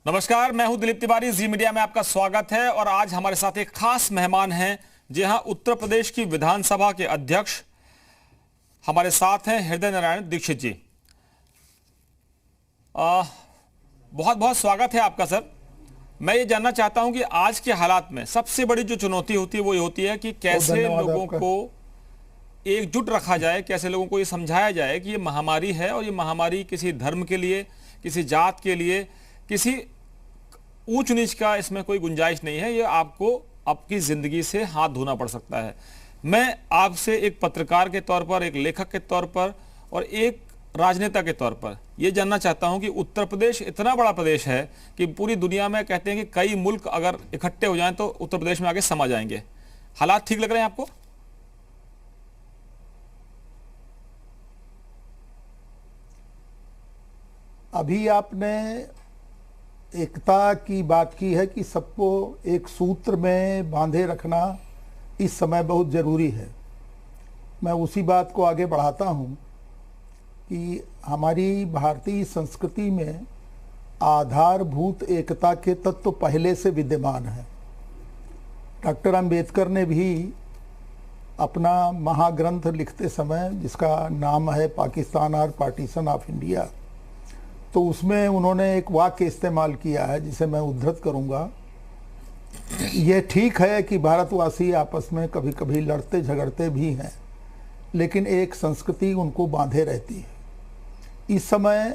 नमस्कार, मैं हूं दिलीप तिवारी। जी मीडिया में आपका स्वागत है और आज हमारे साथ एक खास मेहमान हैं। जी हां, उत्तर प्रदेश की विधानसभा के अध्यक्ष हमारे साथ हैं हृदय नारायण दीक्षित जी। बहुत बहुत स्वागत है आपका सर। मैं ये जानना चाहता हूं कि आज के हालात में सबसे बड़ी जो चुनौती होती है वो ये होती है कि कैसे लोगों को एकजुट रखा जाए, कैसे लोगों को ये समझाया जाए कि ये महामारी है और ये महामारी किसी धर्म के लिए, किसी जात के लिए, किसी ऊंच नीच का इसमें कोई गुंजाइश नहीं है। ये आपको आपकी जिंदगी से हाथ धोना पड़ सकता है। मैं आपसे एक पत्रकार के तौर पर, एक लेखक के तौर पर और एक राजनेता के तौर पर यह जानना चाहता हूं कि उत्तर प्रदेश इतना बड़ा प्रदेश है कि पूरी दुनिया में कहते हैं कि कई मुल्क अगर इकट्ठे हो जाएं तो उत्तर प्रदेश में आगे समा जाएंगे। हालात ठीक लग रहे हैं आपको? अभी आपने एकता की बात की है कि सबको एक सूत्र में बांधे रखना इस समय बहुत ज़रूरी है। मैं उसी बात को आगे बढ़ाता हूँ कि हमारी भारतीय संस्कृति में आधारभूत एकता के तत्व पहले से विद्यमान है। डॉक्टर अंबेडकर ने भी अपना महाग्रंथ लिखते समय, जिसका नाम है पाकिस्तान और पार्टीशन ऑफ इंडिया, तो उसमें उन्होंने एक वाक्य इस्तेमाल किया है जिसे मैं उद्धृत करूंगा। यह ठीक है कि भारतवासी आपस में कभी कभी लड़ते झगड़ते भी हैं, लेकिन एक संस्कृति उनको बांधे रहती है। इस समय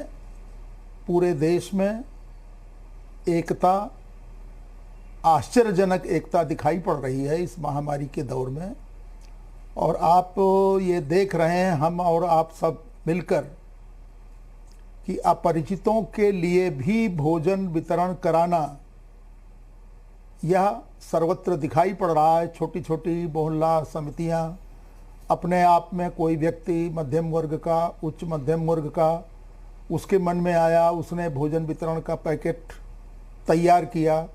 पूरे देश में एकता, आश्चर्यजनक एकता दिखाई पड़ रही है इस महामारी के दौर में। और आप ये देख रहे हैं, हम और आप सब मिलकर, कि अपरिचितों के लिए भी भोजन वितरण कराना यह सर्वत्र दिखाई पड़ रहा है। छोटी छोटी मोहल्ला समितियां, अपने आप में कोई व्यक्ति मध्यम वर्ग का, उच्च मध्यम वर्ग का, उसके मन में आया, उसने भोजन वितरण का पैकेट तैयार किया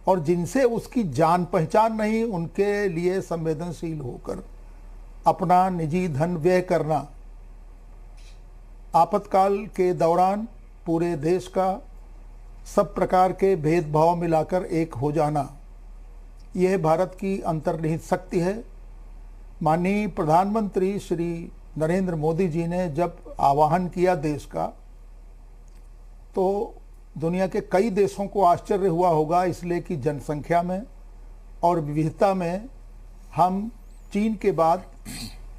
और जिनसे उसकी जान पहचान नहीं, उनके लिए संवेदनशील होकर अपना निजी धन व्यय करना। आपातकाल के दौरान पूरे देश का सब प्रकार के भेदभाव मिलाकर एक हो जाना, यह भारत की अंतर्निहित शक्ति है। माननीय प्रधानमंत्री श्री नरेंद्र मोदी जी ने जब आह्वान किया देश का, तो दुनिया के कई देशों को आश्चर्य हुआ होगा, इसलिए कि जनसंख्या में और विविधता में हम चीन के बाद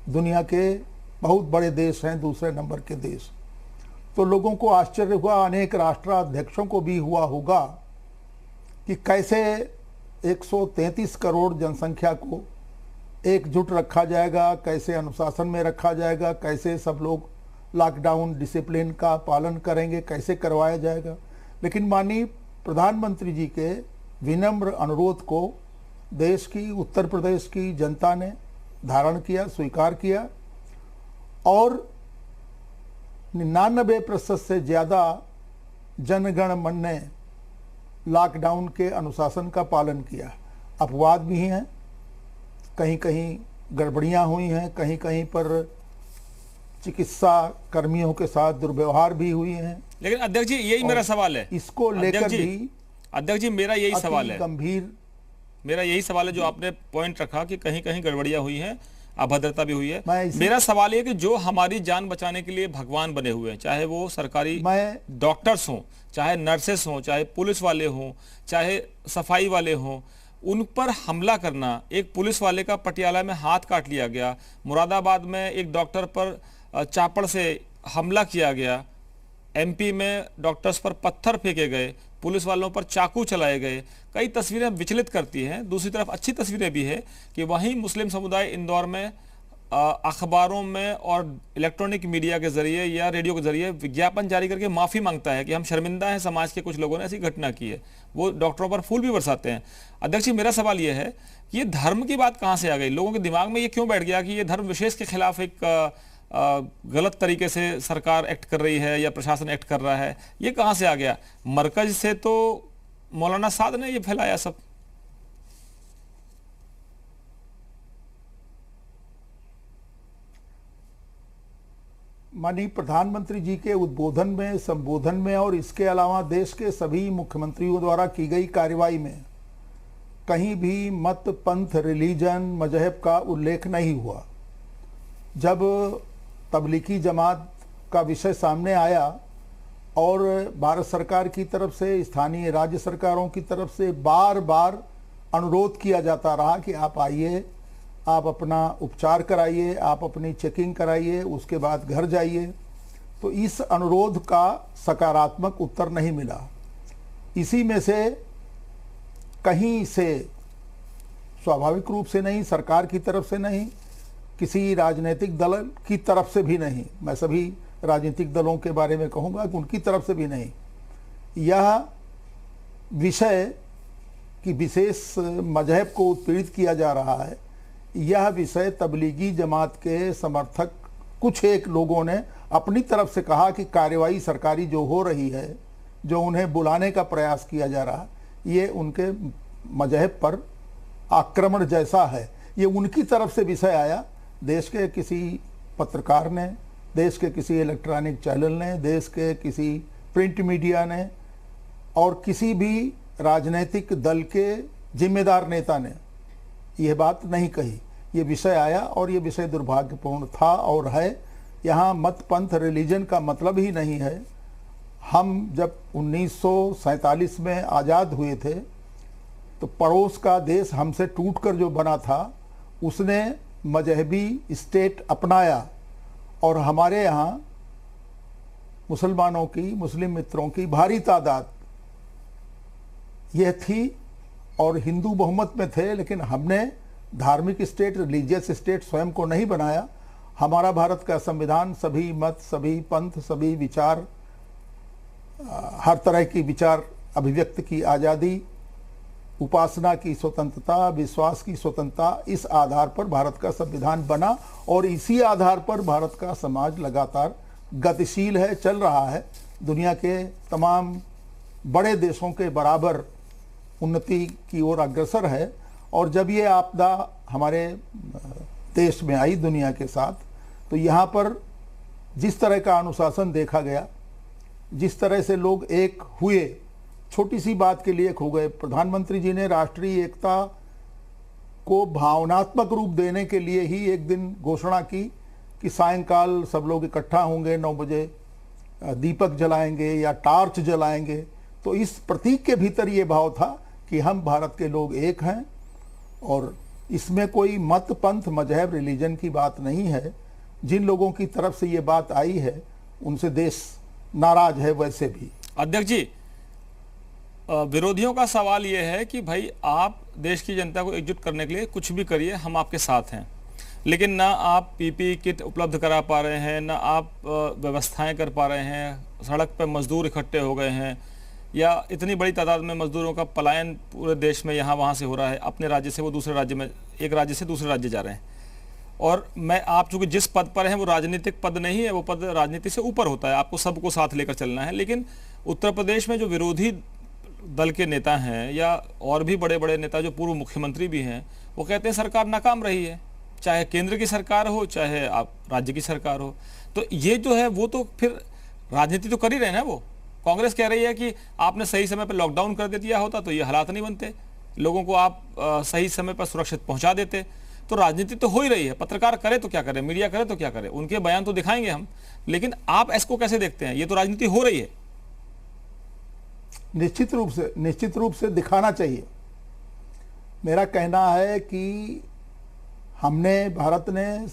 दुनिया के बहुत बड़े देश हैं, दूसरे नंबर के देश। तो लोगों को आश्चर्य हुआ, अनेक राष्ट्राध्यक्षों को भी हुआ होगा कि कैसे 133 करोड़ जनसंख्या को एकजुट रखा जाएगा, कैसे अनुशासन में रखा जाएगा, कैसे सब लोग लॉकडाउन डिसिप्लिन का पालन करेंगे, कैसे करवाया जाएगा। लेकिन माननीय प्रधानमंत्री जी के विनम्र अनुरोध को देश की, उत्तर प्रदेश की जनता ने धारण किया, स्वीकार किया और 99% से ज़्यादा जनगण मन ने लॉकडाउन के अनुशासन का पालन किया। अपवाद भी हैं, कहीं कहीं गड़बड़ियां हुई हैं, कहीं कहीं पर चिकित्सा कर्मियों के साथ दुर्व्यवहार भी हुई हैं। लेकिन अध्यक्ष जी, यही मेरा सवाल है। इसको लेकर भी अध्यक्ष जी, मेरा यही सवाल है, गंभीर मेरा यही सवाल है जो आपने पॉइंट रखा कि कहीं कहीं गड़बड़ियां हुई हैं, अभद्रता भी हुई है। मेरा सवाल ये कि जो हमारी जान बचाने के लिए भगवान बने हुए हैं, चाहे वो सरकारी डॉक्टर्स हों, चाहे नर्सेस हों, चाहे पुलिस वाले हों, चाहे सफाई वाले हों, उन पर हमला करना। एक पुलिस वाले का पटियाला में हाथ काट लिया गया, मुरादाबाद में एक डॉक्टर पर चापड़ से हमला किया गया, एमपी में डॉक्टर्स पर पत्थर फेंके गए, पुलिस वालों पर चाकू चलाए गए। कई तस्वीरें विचलित करती हैं। दूसरी तरफ अच्छी तस्वीरें भी है कि वहीं मुस्लिम समुदाय इंदौर में अखबारों में और इलेक्ट्रॉनिक मीडिया के जरिए या रेडियो के जरिए विज्ञापन जारी करके माफ़ी मांगता है कि हम शर्मिंदा हैं, समाज के कुछ लोगों ने ऐसी घटना की है। वो डॉक्टरों पर फूल भी बरसाते हैं। अध्यक्ष जी, मेरा सवाल ये है कि ये धर्म की बात कहाँ से आ गई? लोगों के दिमाग में ये क्यों बैठ गया कि ये धर्म विशेष के खिलाफ एक गलत तरीके से सरकार एक्ट कर रही है या प्रशासन एक्ट कर रहा है? ये कहाँ से आ गया? मरकज से तो मौलाना साद ने ये फैलाया सब। माननीय प्रधानमंत्री जी के उद्बोधन में, संबोधन में और इसके अलावा देश के सभी मुख्यमंत्रियों द्वारा की गई कार्रवाई में कहीं भी मत, पंथ, रिलीजन, मजहब का उल्लेख नहीं हुआ। जब तबलीगी जमात का विषय सामने आया और भारत सरकार की तरफ से, स्थानीय राज्य सरकारों की तरफ से बार बार अनुरोध किया जाता रहा कि आप आइए, आप अपना उपचार कराइए, आप अपनी चेकिंग कराइए, उसके बाद घर जाइए, तो इस अनुरोध का सकारात्मक उत्तर नहीं मिला। इसी में से कहीं से, स्वाभाविक रूप से नहीं, सरकार की तरफ से नहीं, किसी राजनीतिक दल की तरफ से भी नहीं, मैं सभी राजनीतिक दलों के बारे में कहूँगा कि उनकी तरफ से भी नहीं, यह विषय कि विशेष मजहब को उत्पीड़ित किया जा रहा है, यह विषय तबलीगी जमात के समर्थक कुछ एक लोगों ने अपनी तरफ से कहा कि कार्रवाई सरकारी जो हो रही है, जो उन्हें बुलाने का प्रयास किया जा रहा है, ये उनके मजहब पर आक्रमण जैसा है। ये उनकी तरफ से विषय आया। देश के किसी पत्रकार ने, देश के किसी इलेक्ट्रॉनिक चैनल ने, देश के किसी प्रिंट मीडिया ने और किसी भी राजनीतिक दल के जिम्मेदार नेता ने यह बात नहीं कही। ये विषय आया और ये विषय दुर्भाग्यपूर्ण था और है। यहाँ मत, पंथ, रिलीजन का मतलब ही नहीं है। हम जब 1947 में आज़ाद हुए थे तो पड़ोस का देश हमसे टूटकर जो बना था उसने मजहबी स्टेट अपनाया और हमारे यहाँ मुसलमानों की, मुस्लिम मित्रों की भारी तादाद यह थी और हिंदू बहुमत में थे, लेकिन हमने धार्मिक स्टेट, रिलीजियस स्टेट स्वयं को नहीं बनाया। हमारा भारत का संविधान सभी मत, सभी पंथ, सभी विचार, हर तरह की विचार अभिव्यक्ति की आज़ादी, उपासना की स्वतंत्रता, विश्वास की स्वतंत्रता, इस आधार पर भारत का संविधान बना और इसी आधार पर भारत का समाज लगातार गतिशील है, चल रहा है। दुनिया के तमाम बड़े देशों के बराबर उन्नति की ओर अग्रसर है। और जब ये आपदा हमारे देश में आई दुनिया के साथ, तो यहाँ पर जिस तरह का अनुशासन देखा गया, जिस तरह से लोग एक हुए, छोटी सी बात के लिए एक हो गए। प्रधानमंत्री जी ने राष्ट्रीय एकता को भावनात्मक रूप देने के लिए ही एक दिन घोषणा की कि सायंकाल सब लोग इकट्ठा होंगे, 9 बजे दीपक जलाएंगे या टार्च जलाएंगे। तो इस प्रतीक के भीतर ये भाव था कि हम भारत के लोग एक हैं और इसमें कोई मत, पंथ, मजहब, रिलीजन की बात नहीं है। जिन लोगों की तरफ से ये बात आई है उनसे देश नाराज है। वैसे भी अध्यक्ष जी, विरोधियों का सवाल यह है कि भाई आप देश की जनता को एकजुट करने के लिए कुछ भी करिए, हम आपके साथ हैं, लेकिन ना आप पीपीई किट उपलब्ध करा पा रहे हैं, ना आप व्यवस्थाएं कर पा रहे हैं, सड़क पर मजदूर इकट्ठे हो गए हैं या इतनी बड़ी तादाद में मजदूरों का पलायन पूरे देश में यहाँ वहाँ से हो रहा है, अपने राज्य से वो दूसरे राज्य में, एक राज्य से दूसरे राज्य जा रहे हैं। और आप चूँकि जिस पद पर हैं वो राजनीतिक पद नहीं है, वो पद राजनीति से ऊपर होता है, आपको सबको साथ लेकर चलना है। लेकिन उत्तर प्रदेश में जो विरोधी दल के नेता हैं या और भी बड़े बड़े नेता जो पूर्व मुख्यमंत्री भी हैं, वो कहते हैं सरकार नाकाम रही है, चाहे केंद्र की सरकार हो चाहे आप राज्य की सरकार हो। तो ये जो है वो तो फिर राजनीति तो कर ही रहे हैं ना। वो कांग्रेस कह रही है कि आपने सही समय पर लॉकडाउन कर दिया होता तो ये हालात नहीं बनते, लोगों को आप सही समय पर सुरक्षित पहुंचा देते। तो राजनीति तो हो ही रही है, पत्रकार करे तो क्या करे, मीडिया करे तो क्या करे, उनके बयान तो दिखाएंगे हम, लेकिन आप इसको कैसे देखते हैं? ये तो राजनीति हो रही है। निश्चित रूप से दिखाना चाहिए। मेरा कहना है कि हमने, भारत ने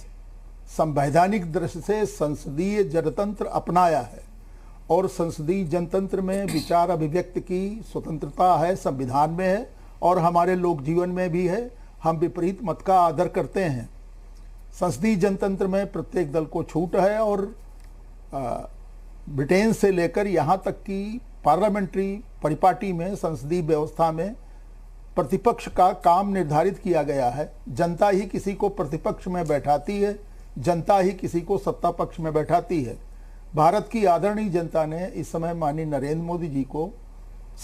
संवैधानिक दृष्टि से संसदीय जनतंत्र अपनाया है और संसदीय जनतंत्र में विचार अभिव्यक्ति की स्वतंत्रता है, संविधान में है और हमारे लोक जीवन में भी है। हम विपरीत मत का आदर करते हैं। संसदीय जनतंत्र में प्रत्येक दल को छूट है और ब्रिटेन से लेकर यहाँ तक कि पार्लियामेंट्री परिपाटी में, संसदीय व्यवस्था में प्रतिपक्ष का काम निर्धारित किया गया है। जनता ही किसी को प्रतिपक्ष में बैठाती है, जनता ही किसी को सत्ता पक्ष में बैठाती है। भारत की आदरणीय जनता ने इस समय माननीय नरेंद्र मोदी जी को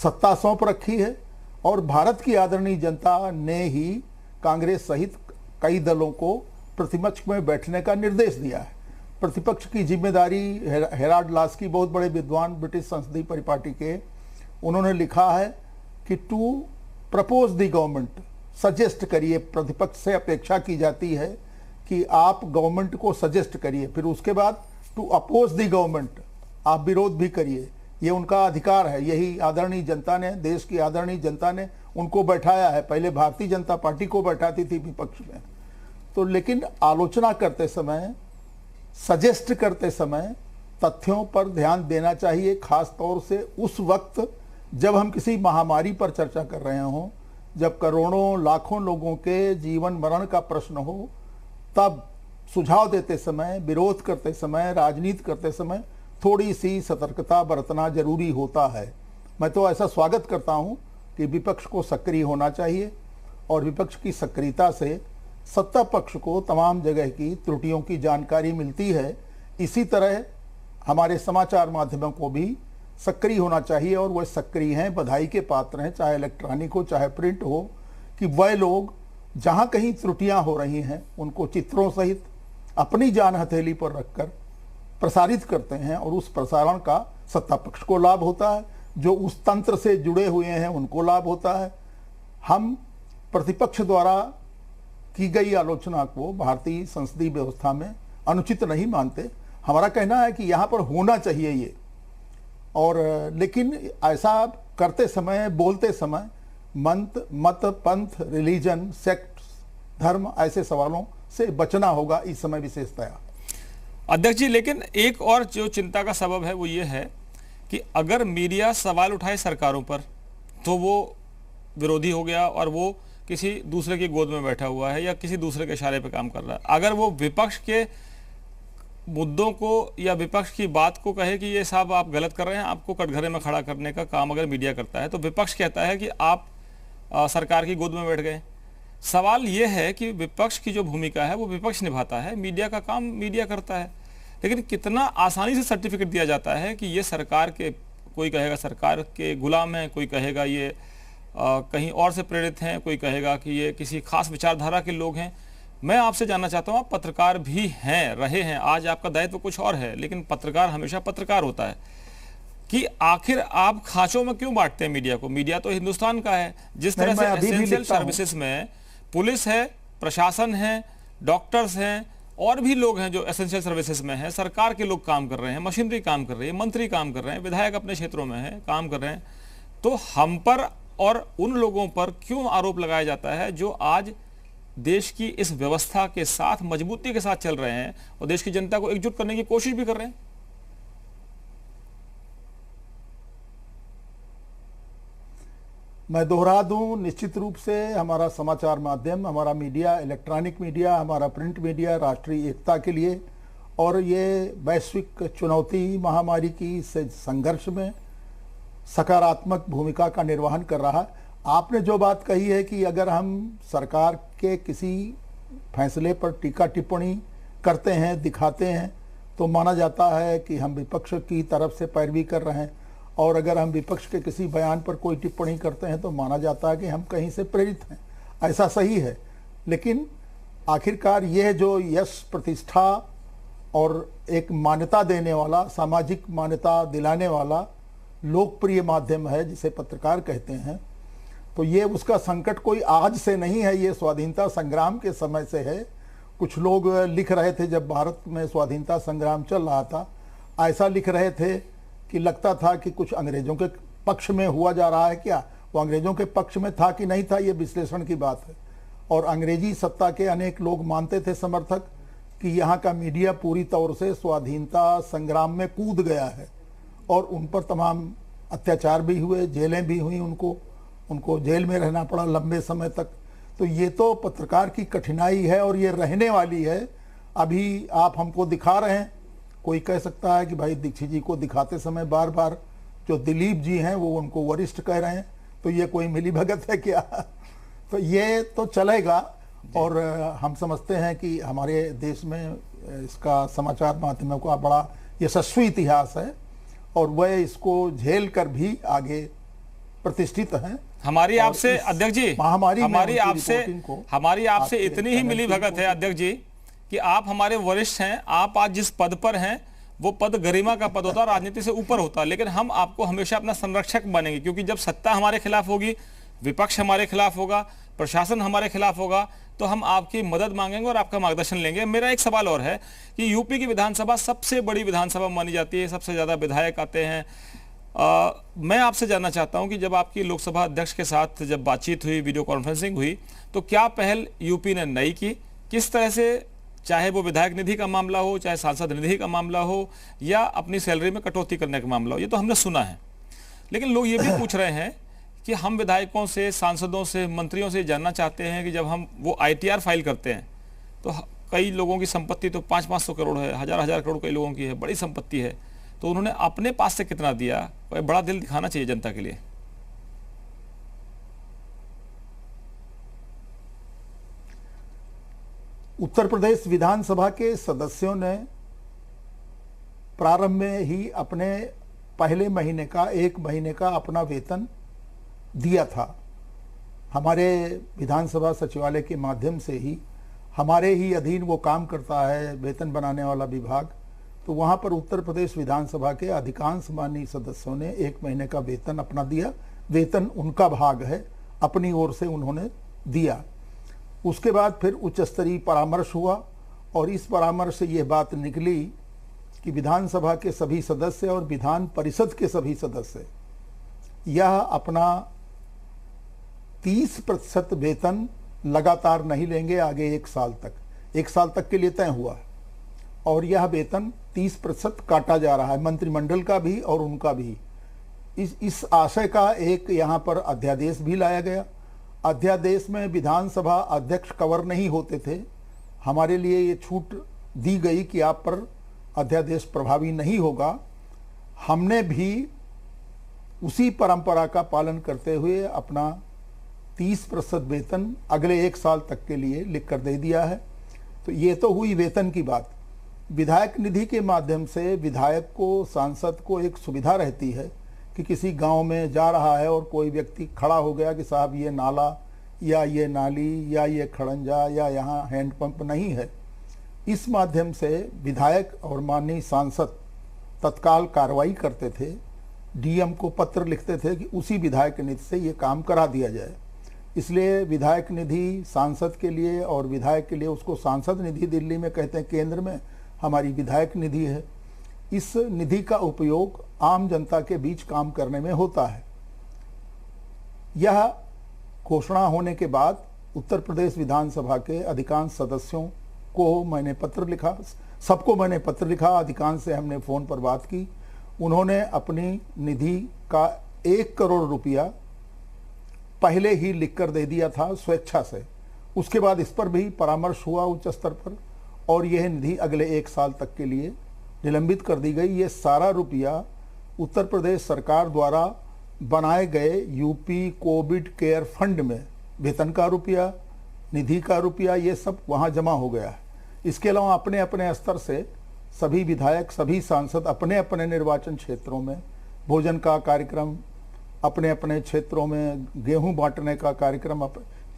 सत्ता सौंप रखी है और भारत की आदरणीय जनता ने ही कांग्रेस सहित कई दलों को प्रतिपक्ष में बैठने का निर्देश दिया है। प्रतिपक्ष की जिम्मेदारी, हेराल्ड लास्की बहुत बड़े विद्वान ब्रिटिश संसदीय परिपाटी के, उन्होंने लिखा है कि to propose the government, suggest करिए। प्रतिपक्ष से अपेक्षा की जाती है कि आप गवर्नमेंट को सजेस्ट करिए, फिर उसके बाद टू अपोज द गवर्नमेंट, आप विरोध भी करिए। ये उनका अधिकार है। यही आदरणीय जनता ने, देश की आदरणीय जनता ने उनको बैठाया है। पहले भारतीय जनता पार्टी को बैठाती थी विपक्ष में। तो लेकिन आलोचना करते समय, सजेस्ट करते समय तथ्यों पर ध्यान देना चाहिए, खास तौर से उस वक्त जब हम किसी महामारी पर चर्चा कर रहे हों, जब करोड़ों लाखों लोगों के जीवन मरण का प्रश्न हो, तब सुझाव देते समय, विरोध करते समय, राजनीति करते समय थोड़ी सी सतर्कता बरतना जरूरी होता है। मैं तो ऐसा स्वागत करता हूं कि विपक्ष को सक्रिय होना चाहिए और विपक्ष की सक्रियता से सत्ता पक्ष को तमाम जगह की त्रुटियों की जानकारी मिलती है। इसी तरह हमारे समाचार माध्यमों को भी सक्रिय होना चाहिए और वह सक्रिय हैं, बधाई के पात्र हैं, चाहे इलेक्ट्रॉनिक हो चाहे प्रिंट हो, कि वह लोग जहां कहीं त्रुटियां हो रही हैं उनको चित्रों सहित अपनी जान हथेली पर रखकर प्रसारित करते हैं और उस प्रसारण का सत्ता पक्ष को लाभ होता है, जो उस तंत्र से जुड़े हुए हैं उनको लाभ होता है। हम प्रतिपक्ष द्वारा की गई आलोचना को भारतीय संसदीय व्यवस्था में अनुचित नहीं मानते। हमारा कहना है कि यहाँ पर होना चाहिए ये, और लेकिन ऐसा करते समय, बोलते समय मत, पंथ, रिलीजन, सेक्ट, धर्म, ऐसे सवालों से बचना होगा इस समय विशेषतया। अध्यक्ष जी, लेकिन एक और जो चिंता का सबब है वो ये है कि अगर मीडिया सवाल उठाए सरकारों पर तो वो विरोधी हो गया और वो किसी दूसरे की गोद में बैठा हुआ है या किसी दूसरे के इशारे पे काम कर रहा है। अगर वो विपक्ष के मुद्दों को या विपक्ष की बात को कहे कि ये साहब आप गलत कर रहे हैं, आपको कटघरे में खड़ा करने का काम अगर मीडिया करता है, तो विपक्ष कहता है कि आप सरकार की गोद में बैठ गए। सवाल ये है कि विपक्ष की जो भूमिका है वो विपक्ष निभाता है, मीडिया का काम मीडिया करता है। लेकिन कितना आसानी से सर्टिफिकेट दिया जाता है कि ये सरकार के, कोई कहेगा सरकार के गुलाम हैं, कोई कहेगा ये कहीं और से प्रेरित हैं, कोई कहेगा कि ये किसी खास विचारधारा के लोग हैं। मैं आपसे जानना चाहता हूँ, आप पत्रकार भी हैं, रहे हैं, आज आपका दायित्व कुछ और है, लेकिन पत्रकार हमेशा पत्रकार होता है, कि आखिर आप खांचों में क्यों बांटते हैं मीडिया को? मीडिया तो हिंदुस्तान का है। जिस तरह से एसेंशियल सर्विसेज में पुलिस है, प्रशासन है, डॉक्टर्स हैं और भी लोग हैं जो एसेंशियल सर्विसेज में हैं, सरकार के लोग काम कर रहे हैं, मशीनरी काम कर रही है, मंत्री काम कर रहे हैं, विधायक अपने क्षेत्रों में हैं, काम कर रहे हैं, तो हम पर और उन लोगों पर क्यों आरोप लगाया जाता है जो आज देश की इस व्यवस्था के साथ मजबूती के साथ चल रहे हैं और देश की जनता को एकजुट करने की कोशिश भी कर रहे हैं? मैं दोहरा दूं, निश्चित रूप से हमारा समाचार माध्यम, हमारा मीडिया, इलेक्ट्रॉनिक मीडिया, हमारा प्रिंट मीडिया राष्ट्रीय एकता के लिए और ये वैश्विक चुनौती महामारी की संघर्ष में सकारात्मक भूमिका का निर्वहन कर रहा है। आपने जो बात कही है कि अगर हम सरकार के किसी फैसले पर टीका टिप्पणी करते हैं, दिखाते हैं, तो माना जाता है कि हम विपक्ष की तरफ से पैरवी कर रहे हैं, और अगर हम विपक्ष के किसी बयान पर कोई टिप्पणी करते हैं तो माना जाता है कि हम कहीं से प्रेरित हैं। ऐसा सही है, लेकिन आखिरकार यह जो यश, प्रतिष्ठा और एक मान्यता देने वाला, सामाजिक मान्यता दिलाने वाला लोकप्रिय माध्यम है जिसे पत्रकार कहते हैं, तो ये उसका संकट कोई आज से नहीं है, ये स्वाधीनता संग्राम के समय से है। कुछ लोग लिख रहे थे जब भारत में स्वाधीनता संग्राम चल रहा था, ऐसा लिख रहे थे कि लगता था कि कुछ अंग्रेजों के पक्ष में हुआ जा रहा है। क्या वो अंग्रेजों के पक्ष में था कि नहीं था, ये विश्लेषण की बात है। और अंग्रेजी सत्ता के अनेक लोग मानते थे, समर्थक, कि यहाँ का मीडिया पूरी तौर से स्वाधीनता संग्राम में कूद गया है और उन पर तमाम अत्याचार भी हुए, जेलें भी हुई, उनको जेल में रहना पड़ा लंबे समय तक। तो ये तो पत्रकार की कठिनाई है और ये रहने वाली है। अभी आप हमको दिखा रहे हैं, कोई कह सकता है कि भाई दीक्षित जी को दिखाते समय बार बार जो दिलीप जी हैं वो उनको वरिष्ठ कह रहे हैं, तो ये कोई मिली भगत है क्या? तो ये तो चलेगा। और हम समझते हैं कि हमारे देश में इसका समाचार माध्यमों का बड़ा यशस्वी इतिहास है और वह इसको झेल कर भी आगे प्रतिष्ठित हैं। हमारी आपसे अध्यक्ष जी, हमारी आपसे इतनी ही मिली भगत है अध्यक्ष जी कि आप हमारे वरिष्ठ हैं, आप आज जिस पद पर हैं वो पद गरिमा का पद होता है, राजनीति से ऊपर होता है, लेकिन हम आपको हमेशा अपना संरक्षक बनेंगे, क्योंकि जब सत्ता हमारे खिलाफ होगी, विपक्ष हमारे खिलाफ होगा, प्रशासन हमारे खिलाफ होगा, तो हम आपकी मदद मांगेंगे और आपका मार्गदर्शन लेंगे। मेरा एक सवाल और है कि यूपी की विधानसभा सबसे बड़ी विधानसभा मानी जाती है, सबसे ज्यादा विधायक आते हैं। मैं आपसे जानना चाहता हूं कि जब आपकी लोकसभा अध्यक्ष के साथ जब बातचीत हुई, वीडियो कॉन्फ्रेंसिंग हुई, तो क्या पहल यूपी ने नई की, किस तरह से, चाहे वो विधायक निधि का मामला हो, चाहे सांसद निधि का मामला हो, या अपनी सैलरी में कटौती करने का मामला हो, ये तो हमने सुना है। लेकिन लोग ये भी पूछ रहे हैं कि हम विधायकों से, सांसदों से, मंत्रियों से जानना चाहते हैं कि जब हम वो ITR फाइल करते हैं तो कई लोगों की संपत्ति तो 500-500 करोड़ है, हजार करोड़ कई लोगों की है, बड़ी संपत्ति है, तो उन्होंने अपने पास से कितना दिया? बड़ा दिल दिखाना चाहिए जनता के लिए। उत्तर प्रदेश विधानसभा के सदस्यों ने प्रारंभ में ही अपने पहले महीने का 1 महीने का अपना वेतन दिया था। हमारे विधानसभा सचिवालय के माध्यम से ही, हमारे ही अधीन वो काम करता है, वेतन बनाने वाला विभाग, तो वहाँ पर उत्तर प्रदेश विधानसभा के अधिकांश माननीय सदस्यों ने 1 महीने का वेतन अपना दिया। वेतन उनका भाग है, अपनी ओर से उन्होंने दिया। उसके बाद फिर उच्च स्तरीय परामर्श हुआ और इस परामर्श से ये बात निकली कि विधानसभा के सभी सदस्य और विधान परिषद के सभी सदस्य यह अपना 30% वेतन लगातार नहीं लेंगे आगे 1 साल तक। 1 साल तक के लिए तय हुआ है और यह वेतन 30% काटा जा रहा है, मंत्रिमंडल का भी और उनका भी। इस आशय का एक यहाँ पर अध्यादेश भी लाया गया। अध्यादेश में विधानसभा अध्यक्ष कवर नहीं होते थे, हमारे लिए ये छूट दी गई कि आप पर अध्यादेश प्रभावी नहीं होगा। हमने भी उसी परंपरा का पालन करते हुए अपना 30% वेतन अगले 1 साल तक के लिए लिख कर दे दिया है। तो ये तो हुई वेतन की बात। विधायक निधि के माध्यम से विधायक को, सांसद को एक सुविधा रहती है कि किसी गांव में जा रहा है और कोई व्यक्ति खड़ा हो गया कि साहब ये नाला या ये नाली या ये खड़ंजा या यहाँ हैंडपंप नहीं है। इस माध्यम से विधायक और माननीय सांसद तत्काल कार्रवाई करते थे, DM को पत्र लिखते थे कि उसी विधायक निधि से ये काम करा दिया जाए। इसलिए विधायक निधि सांसद के लिए और विधायक के लिए, उसको सांसद निधि दिल्ली में कहते हैं, केंद्र में हमारी विधायक निधि है। इस निधि का उपयोग आम जनता के बीच काम करने में होता है। यह घोषणा होने के बाद उत्तर प्रदेश विधानसभा के अधिकांश सदस्यों को मैंने पत्र लिखा, सबको मैंने पत्र लिखा, अधिकांश से हमने फ़ोन पर बात की। उन्होंने अपनी निधि का 1 करोड़ रुपया पहले ही लिख कर दे दिया था स्वेच्छा से। उसके बाद इस पर भी परामर्श हुआ उच्च स्तर पर और यह निधि अगले 1 साल तक के लिए निलंबित कर दी गई। ये सारा रुपया उत्तर प्रदेश सरकार द्वारा बनाए गए यूपी कोविड केयर फंड में, वेतन का रुपया, निधि का रुपया, ये सब वहाँ जमा हो गया है। इसके अलावा अपने अपने स्तर से सभी विधायक, सभी सांसद अपने अपने निर्वाचन क्षेत्रों में भोजन का कार्यक्रम, अपने अपने क्षेत्रों में गेहूं बांटने का कार्यक्रम,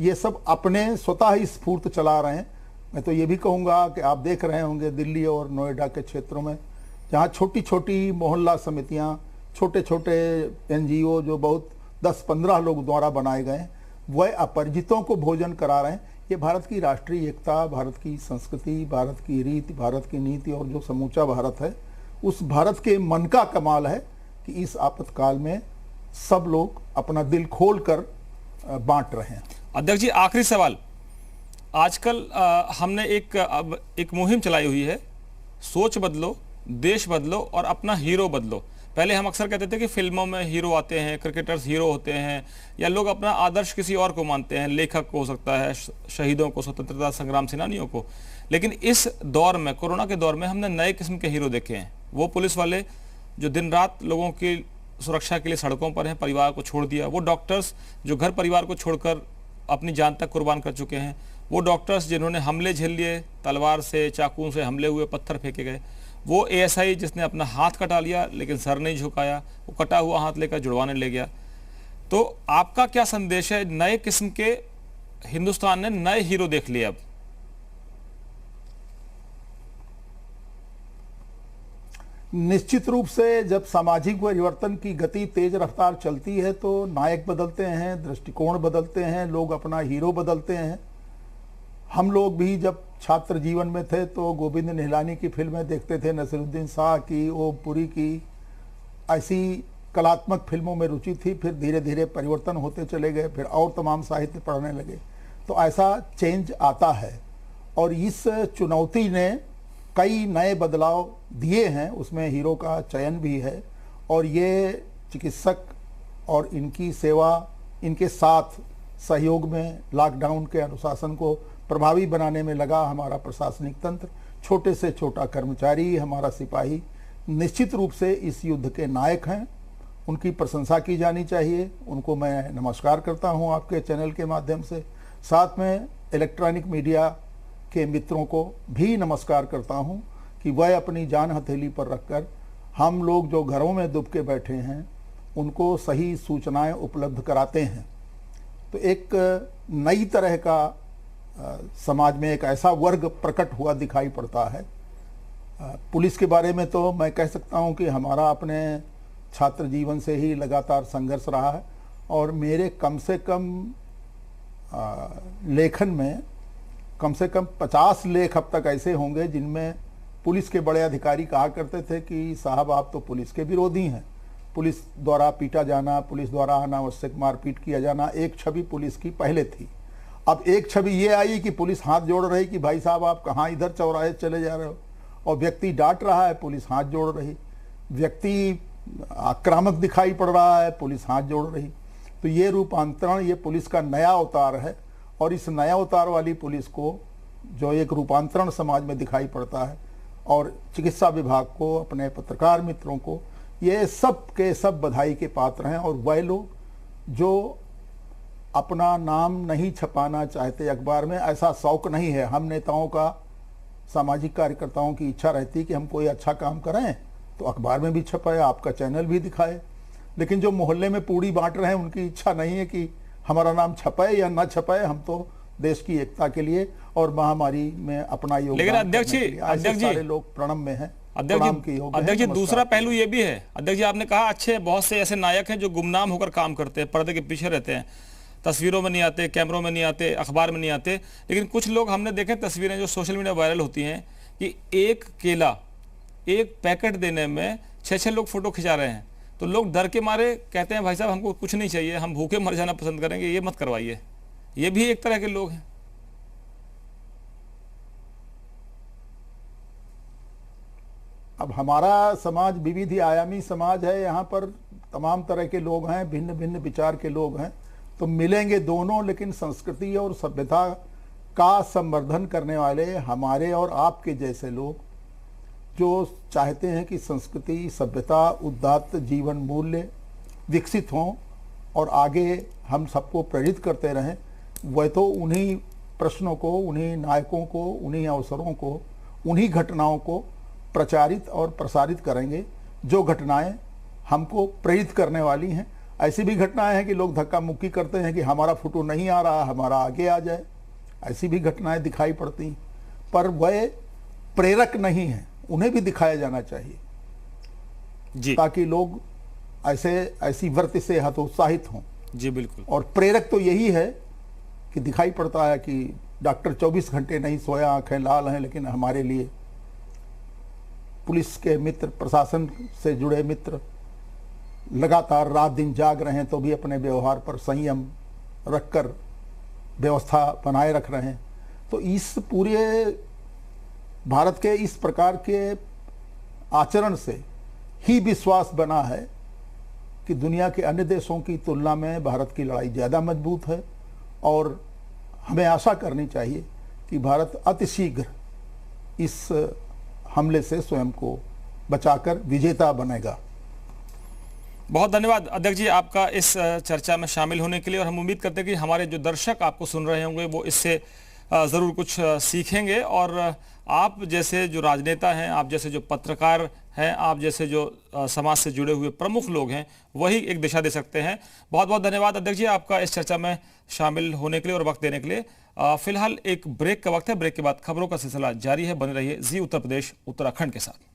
ये सब अपने स्वतः ही स्फूर्त चला रहे हैं। मैं तो ये भी कहूँगा कि आप देख रहे होंगे दिल्ली और नोएडा के क्षेत्रों में, जहाँ छोटी छोटी मोहल्ला समितियाँ, छोटे छोटे NGO जो बहुत 10-15 लोग द्वारा बनाए गए, वह अपरिचितों को भोजन करा रहे हैं। ये भारत की राष्ट्रीय एकता, भारत की संस्कृति, भारत की रीति, भारत की नीति और जो समूचा भारत है, उस भारत के मन का कमाल है कि इस आपातकाल में सब लोग अपना दिल खोल कर बांट रहे हैं। अध्यक्ष जी, आखिरी सवाल। आजकल हमने एक मुहिम चलाई हुई है, सोच बदलो, देश बदलो और अपना हीरो बदलो। पहले हम अक्सर कहते थे कि फिल्मों में हीरो आते हैं, क्रिकेटर्स हीरो होते हैं, या लोग अपना आदर्श किसी और को मानते हैं, लेखक को हो सकता है, शहीदों को, स्वतंत्रता संग्राम सेनानियों को। लेकिन इस दौर में, कोरोना के दौर में, हमने नए किस्म के हीरो देखे हैं। वो पुलिस वाले जो दिन रात लोगों की सुरक्षा के लिए सड़कों पर हैं, परिवार को छोड़ दिया। वो डॉक्टर्स जो घर परिवार को छोड़कर अपनी जान तक कुर्बान कर चुके हैं। वो डॉक्टर्स जिन्होंने हमले झेल लिए, तलवार से, चाकू से हमले हुए, पत्थर फेंके गए। वो ASI जिसने अपना हाथ कटा लिया लेकिन सर नहीं झुकाया, वो कटा हुआ हाथ लेकर जुड़वाने ले गया। तो आपका क्या संदेश है? नए किस्म के हिंदुस्तान ने नए हीरो देख लिए अब। निश्चित रूप से जब सामाजिक परिवर्तन की गति तेज रफ्तार चलती है तो नायक बदलते हैं, दृष्टिकोण बदलते हैं, लोग अपना हीरो बदलते हैं। हम लोग भी जब छात्र जीवन में थे तो गोविंद निहलानी की फिल्में देखते थे, नसीरुद्दीन शाह की, ओम पुरी की, ऐसी कलात्मक फिल्मों में रुचि थी। फिर धीरे धीरे परिवर्तन होते चले गए, फिर और तमाम साहित्य पढ़ने लगे। तो ऐसा चेंज आता है और इस चुनौती ने कई नए बदलाव दिए हैं, उसमें हीरो का चयन भी है। और ये चिकित्सक और इनकी सेवा, इनके साथ सहयोग में लॉकडाउन के अनुशासन को प्रभावी बनाने में लगा हमारा प्रशासनिक तंत्र, छोटे से छोटा कर्मचारी, हमारा सिपाही निश्चित रूप से इस युद्ध के नायक हैं। उनकी प्रशंसा की जानी चाहिए। उनको मैं नमस्कार करता हूं आपके चैनल के माध्यम से। साथ में इलेक्ट्रॉनिक मीडिया के मित्रों को भी नमस्कार करता हूं कि वह अपनी जान हथेली पर रखकर हम लोग जो घरों में दुब के बैठे हैं उनको सही सूचनाएं उपलब्ध कराते हैं। तो एक नई तरह का समाज में एक ऐसा वर्ग प्रकट हुआ दिखाई पड़ता है। पुलिस के बारे में तो मैं कह सकता हूं कि हमारा अपने छात्र जीवन से ही लगातार संघर्ष रहा है और मेरे कम से कम लेखन में कम से कम 50 लेख अब तक ऐसे होंगे जिनमें पुलिस के बड़े अधिकारी कहा करते थे कि साहब आप तो पुलिस के विरोधी हैं। पुलिस द्वारा पीटा जाना, पुलिस द्वारा अनावश्यक मारपीट किया जाना, एक छवि पुलिस की पहले थी। अब एक छवि ये आई कि पुलिस हाथ जोड़ रही कि भाई साहब आप कहाँ इधर चौराहे चले जा रहे हो, और व्यक्ति डांट रहा है, पुलिस हाथ जोड़ रही। व्यक्ति आक्रामक दिखाई पड़ रहा है, पुलिस हाथ जोड़ रही। तो ये रूपांतरण, ये पुलिस का नया अवतार है और इस नया अवतार वाली पुलिस को जो एक रूपांतरण समाज में दिखाई पड़ता है, और चिकित्सा विभाग को, अपने पत्रकार मित्रों को, ये सब के सब बधाई के पात्र हैं। और वह लोग जो अपना नाम नहीं छपाना चाहते अखबार में, ऐसा शौक नहीं है। हम नेताओं का, सामाजिक कार्यकर्ताओं की इच्छा रहती कि हम कोई अच्छा काम करें तो अखबार में भी छपाए, आपका चैनल भी दिखाए। लेकिन जो मोहल्ले में पूड़ी बांट रहे हैं उनकी इच्छा नहीं है कि हमारा नाम छपाए या ना छपाए। हम तो देश की एकता के लिए और महामारी में अपना योगदान, लेकिन अध्यक्ष जी सारे लोग प्रणम में हैं। अध्यक्ष जी दूसरा पहलू ये भी है। अध्यक्ष जी आपने कहा अच्छे बहुत से ऐसे नायक हैं जो गुमनाम होकर काम करते हैं, पर्दे के पीछे रहते हैं, तस्वीरों में नहीं आते, कैमरों में नहीं आते, अखबार में नहीं आते। लेकिन कुछ लोग हमने देखे तस्वीरें जो सोशल मीडिया वायरल होती हैं कि एक केला, एक पैकेट देने में 6-6 लोग फोटो खिंचा रहे हैं। तो लोग डर के मारे कहते हैं भाई साहब हमको कुछ नहीं चाहिए, हम भूखे मर जाना पसंद करेंगे, ये मत करवाइए। ये भी एक तरह के लोग हैं। अब हमारा समाज विविध आयामी समाज है, यहाँ पर तमाम तरह के लोग हैं, भिन्न भिन्न विचार के लोग हैं, तो मिलेंगे दोनों। लेकिन संस्कृति और सभ्यता का संवर्धन करने वाले हमारे और आपके जैसे लोग जो चाहते हैं कि संस्कृति, सभ्यता, उदात्त जीवन मूल्य विकसित हों और आगे हम सबको प्रेरित करते रहें, वह तो उन्हीं प्रश्नों को, उन्हीं नायकों को, उन्हीं अवसरों को, उन्हीं घटनाओं को प्रचारित और प्रसारित करेंगे जो घटनाएं हमको प्रेरित करने वाली हैं। ऐसी भी घटनाएं हैं कि लोग धक्का मुक्की करते हैं कि हमारा फोटो नहीं आ रहा, हमारा आगे आ जाए। ऐसी भी घटनाएं दिखाई पड़ती, पर वह प्रेरक नहीं है, उन्हें भी दिखाया जाना चाहिए जी, ताकि लोग ऐसी वृत्ति से हतोत्साहित हों। जी बिल्कुल। और प्रेरक तो यही है कि दिखाई पड़ता है कि डॉक्टर 24 घंटे नहीं सोया, आंखें लाल हैं, लेकिन हमारे लिए पुलिस के मित्र, प्रशासन से जुड़े मित्र लगातार रात दिन जाग रहे हैं तो भी अपने व्यवहार पर संयम रखकर व्यवस्था बनाए रख रहे हैं। तो इस पूरे भारत के इस प्रकार के आचरण से ही विश्वास बना है कि दुनिया के अन्य देशों की तुलना में भारत की लड़ाई ज़्यादा मजबूत है और हमें आशा करनी चाहिए कि भारत अतिशीघ्र इस हमले से स्वयं को बचाकर विजेता बनेगा। बहुत धन्यवाद अध्यक्ष जी आपका इस चर्चा में शामिल होने के लिए, और हम उम्मीद करते हैं कि हमारे जो दर्शक आपको सुन रहे होंगे वो इससे ज़रूर कुछ सीखेंगे, और आप जैसे जो राजनेता हैं, आप जैसे जो पत्रकार हैं, आप जैसे जो समाज से जुड़े हुए प्रमुख लोग हैं, वही एक दिशा दे सकते हैं। बहुत बहुत धन्यवाद अध्यक्ष जी आपका इस चर्चा में शामिल होने के लिए और वक्त देने के लिए। फिलहाल एक ब्रेक का वक्त है, ब्रेक के बाद खबरों का सिलसिला जारी है। बने रहिए जी उत्तर प्रदेश उत्तराखंड के साथ।